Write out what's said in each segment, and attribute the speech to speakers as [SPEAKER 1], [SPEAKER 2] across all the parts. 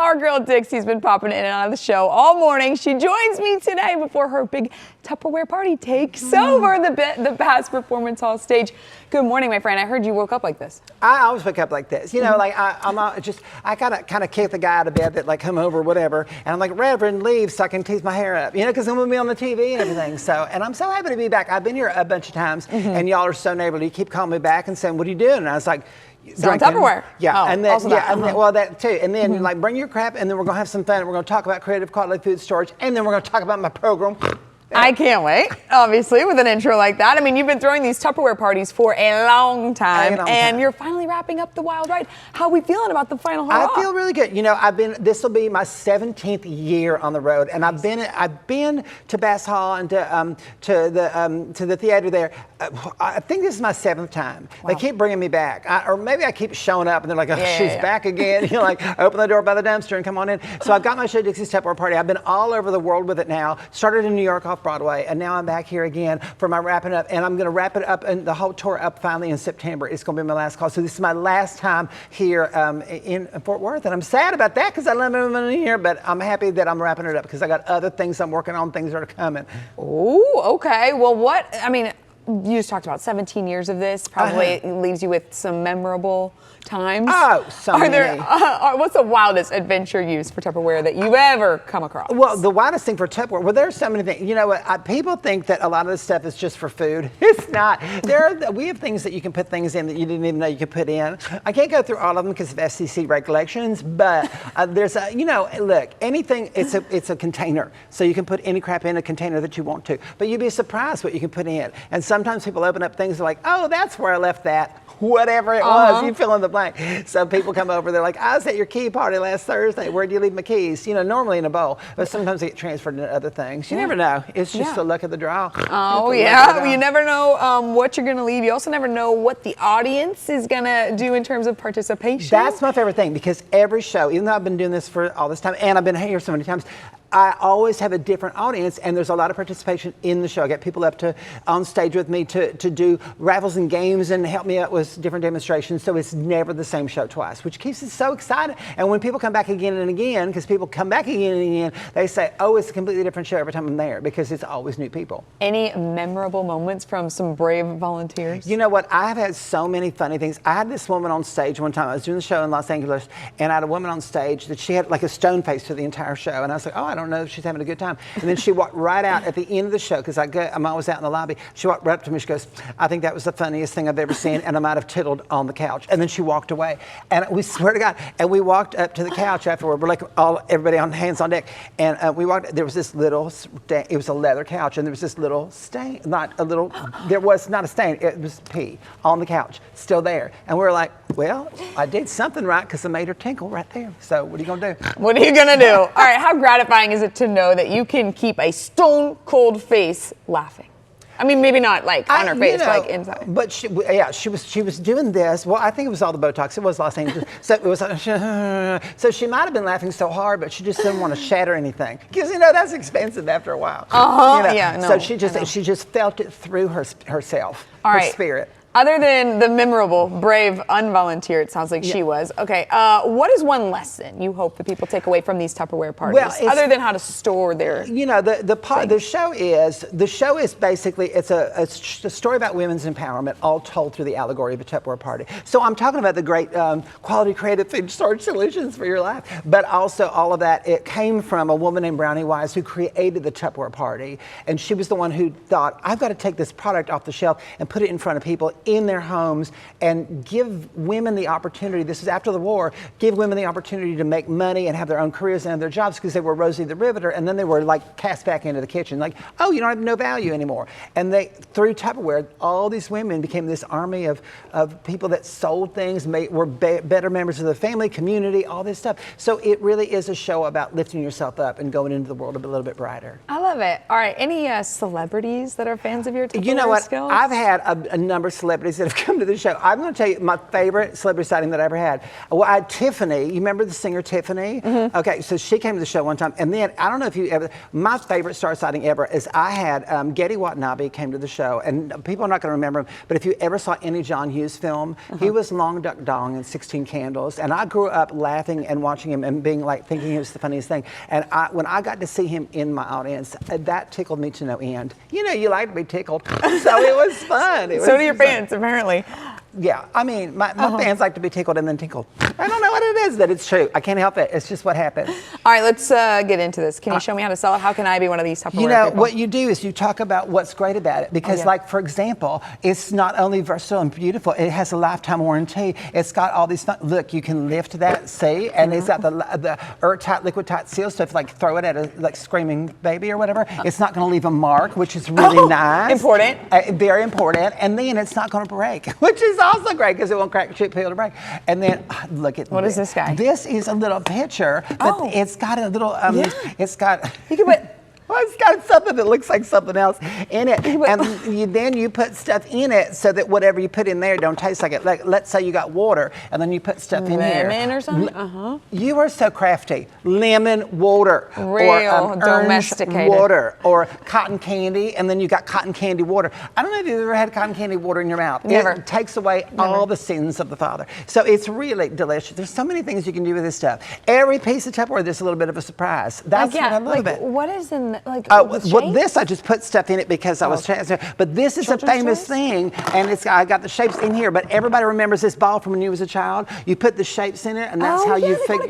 [SPEAKER 1] our girl Dixie's been popping in and out of the show all morning. She joins me today before her big Tupperware party takes over the past performance hall stage. Good morning, my friend. I heard you woke up like this.
[SPEAKER 2] I always wake up like this. You know, like I gotta kind of kick the guy out of bed that like come over, whatever. And I'm like, Reverend, leave so I can tease my hair up. You know, because I'm gonna be on the TV and everything. So, and I'm so happy to be back. I've been here a bunch of times, and y'all are so neighborly. You keep calling me back and saying, "What are you doing?" And I was like,
[SPEAKER 1] drinking. Tupperware.
[SPEAKER 2] Yeah,
[SPEAKER 1] and
[SPEAKER 2] then
[SPEAKER 1] also that.
[SPEAKER 2] And then, well, that too. And then like bring your crap, and then we're gonna have some fun. And we're gonna talk about creative quality food storage, and then we're gonna talk about my program.
[SPEAKER 1] I can't wait, obviously, with an intro like that. I mean, you've been throwing these Tupperware parties for a long time, and you're finally wrapping up the wild ride. How are we feeling about the final hurrah?
[SPEAKER 2] I feel really good. You know, this will be my 17th year on the road, and I've been to Bass Hall and to the theater there. I think this is my 7th time. Wow. They keep bringing me back, or maybe I keep showing up, and they're like, "Oh, she's back again." You know, like open the door by the dumpster and come on in. So I've got my show, Dixie's Tupperware Party. I've been all over the world with it now. Started in New York off Broadway, and now I'm back here again for my wrapping up, and I'm going to wrap it up and the whole tour up finally in September. It's going to be my last call. So this is my last time here in Fort Worth, and I'm sad about that because I love moving here, but I'm happy that I'm wrapping it up because I got other things I'm working on, things that are coming.
[SPEAKER 1] Oh, okay. Well, you just talked about 17 years of this. Probably leaves you with some memorable times.
[SPEAKER 2] Oh, so many.
[SPEAKER 1] What's the wildest adventure use for Tupperware that you've ever come across?
[SPEAKER 2] Well, the wildest thing for Tupperware, well, there's so many things. You know what? People think that a lot of this stuff is just for food. It's not. We have things that you can put things in that you didn't even know you could put in. I can't go through all of them because of FCC regulations, but there's a, you know, look, anything, it's a container. So you can put any crap in a container that you want to, but you'd be surprised what you can put in. And sometimes people open up things like, oh, that's where I left that. Whatever it was, you fill in the blank. So people come over, they're like, I was at your key party last Thursday. Where'd you leave my keys? You know, normally in a bowl, but sometimes they get transferred into other things. You never know. It's just the luck of the draw.
[SPEAKER 1] Oh, yeah. You never know what you're going to leave. You also never know what the audience is going to do in terms of participation.
[SPEAKER 2] That's my favorite thing because every show, even though I've been doing this for all this time, and I've been here so many times, I always have a different audience, and there's a lot of participation in the show. I get people up on stage with me to do raffles and games and help me out with different demonstrations, so it's never the same show twice, which keeps it so exciting. And when people come back again and again, because people come back again and again, they say, oh, it's a completely different show every time I'm there, because it's always new people.
[SPEAKER 1] Any memorable moments from some brave volunteers?
[SPEAKER 2] You know what? I have had so many funny things. I had this woman on stage one time. I was doing the show in Los Angeles, and I had a woman on stage that she had like a stone face for the entire show, and I was like, oh, I don't know if she's having a good time. And then she walked right out at the end of the show, because I'm always out in the lobby. She walked right up to me. She goes, I think that was the funniest thing I've ever seen, and I might have tittled on the couch. And then she walked away. And we swear to God, and we walked up to the couch afterward. We're like everybody on hands on deck. And we walked, there was this little, it was a leather couch, and there was this little stain, there was not a stain, it was pee on the couch, still there. And we were like, well, I did something right because I made her tinkle right there. So what are you gonna do?
[SPEAKER 1] What are you gonna do? All right, how gratifying is it to know that you can keep a stone cold face laughing? I mean, maybe not like on her face, but like inside.
[SPEAKER 2] But she was doing this. Well, I think it was all the Botox. It was Los Angeles. So it was, so she might have been laughing so hard, but she just didn't want to shatter anything, because you know that's expensive after a while. You know?
[SPEAKER 1] Yeah, no.
[SPEAKER 2] So she just felt it through herself, her spirit.
[SPEAKER 1] Other than the memorable, brave, unvolunteer, it sounds like she was. Okay, what is one lesson you hope that people take away from these Tupperware parties, other than how to store their? You know,
[SPEAKER 2] the show is basically it's a story about women's empowerment, all told through the allegory of a Tupperware party. So I'm talking about the great quality, creative food storage solutions for your life, but also all of that. It came from a woman named Brownie Wise who created the Tupperware party, and she was the one who thought, I've got to take this product off the shelf and put it in front of people in their homes and give women the opportunity, this is after the war, give women the opportunity to make money and have their own careers and their jobs, because they were Rosie the Riveter, and then they were like cast back into the kitchen, like, oh, you don't have no value anymore. And through Tupperware, all these women became this army of people that sold things, were better members of the family, community, all this stuff. So it really is a show about lifting yourself up and going into the world a little bit brighter.
[SPEAKER 1] I love love it. All right, any celebrities that are fans of your Tupperware
[SPEAKER 2] You know what?
[SPEAKER 1] skills?
[SPEAKER 2] I've had a number of celebrities that have come to the show. I'm going to tell you my favorite celebrity sighting that I ever had. Well, I had Tiffany. You remember the singer Tiffany? Okay, so she came to the show one time. And then, I don't know if you ever, my favorite star sighting ever is I had Getty Watanabe came to the show. And people are not going to remember him, but if you ever saw any John Hughes film, he was Long Duck Dong in 16 Candles. And I grew up laughing and watching him and being like, thinking he was the funniest thing. And when I got to see him in my audience, that tickled me to no end. You know, you like to be tickled. So it was fun.
[SPEAKER 1] So do your fans, apparently.
[SPEAKER 2] Yeah, I mean, my fans like to be tickled and then tinkled. I don't know what it is that it's true. I can't help it. It's just what happens.
[SPEAKER 1] All right, let's get into this. Can you show me how to sell it? How can I be one of these Tupperware
[SPEAKER 2] You know,
[SPEAKER 1] people?
[SPEAKER 2] what you do is you talk about what's great about it. Because, like, for example, it's not only versatile and beautiful, it has a lifetime warranty. It's got all these fun, look, you can lift that, see? And it's got the airtight, liquid-tight seal, so if, like, throw it at a, like, screaming baby or whatever, it's not going to leave a mark, which is really nice.
[SPEAKER 1] Important.
[SPEAKER 2] Very important. And then it's not going to break, which is also great because it won't crack, chip, peel, to break. And then, look at
[SPEAKER 1] What is this guy?
[SPEAKER 2] This is a little pitcher, but it's got a little, it's got...
[SPEAKER 1] You can put...
[SPEAKER 2] Well, it's got something that looks like something else in it. And then you put stuff in it so that whatever you put in there don't taste like it. Like, let's say you got water and then you put stuff in here.
[SPEAKER 1] Lemon or something?
[SPEAKER 2] You are so crafty. Lemon water.
[SPEAKER 1] Real
[SPEAKER 2] or
[SPEAKER 1] domesticated.
[SPEAKER 2] Water. Or cotton candy, and then you got cotton candy water. I don't know if you've ever had cotton candy water in your mouth.
[SPEAKER 1] Never.
[SPEAKER 2] It takes away all the sins of the Father. So it's really delicious. There's so many things you can do with this stuff. Every piece of Tupperware, there's a little bit of a surprise. That's what I love about it.
[SPEAKER 1] What is in the,
[SPEAKER 2] Well, this I just put stuff in it because I was trying to, but this is a famous thing, and I got the shapes in here. But everybody remembers this ball from when you was a child. You put the shapes in it, and that's how you figure.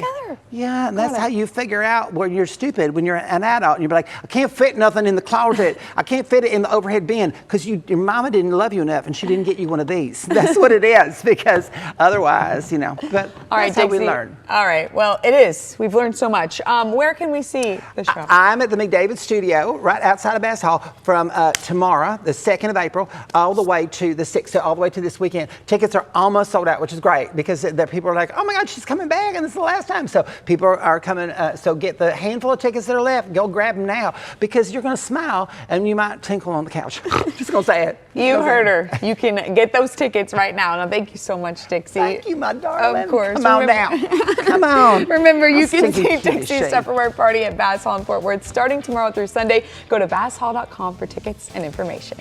[SPEAKER 2] Yeah, and that's how you figure out when you're stupid, when you're an adult, and you're like, I can't fit nothing in the closet. I can't fit it in the overhead bin because your mama didn't love you enough, and she didn't get you one of these. That's what it is, because otherwise, you know. But
[SPEAKER 1] all right,
[SPEAKER 2] that's how we learn.
[SPEAKER 1] All right, well, it is. We've learned so much. Where can we see the show?
[SPEAKER 2] I'm at the McDavid Studio, right outside of Bass Hall, from tomorrow, the 2nd of April, all the way to the 6th, so all the way to this weekend. Tickets are almost sold out, which is great because the people are like, oh my God, she's coming back, and this is the last time. So people are coming, so get the handful of tickets that are left, go grab them now, because you're going to smile and you might tinkle on the couch. Just going to say it.
[SPEAKER 1] You heard her. You can get those tickets right now. Now, thank you so much, Dixie.
[SPEAKER 2] Thank you, my darling.
[SPEAKER 1] Of course.
[SPEAKER 2] Come on down. Come on.
[SPEAKER 1] Remember, you can see Dixie's Tupperware party at Bass Hall in Fort Worth starting tomorrow through Sunday. Go to basshall.com for tickets and information.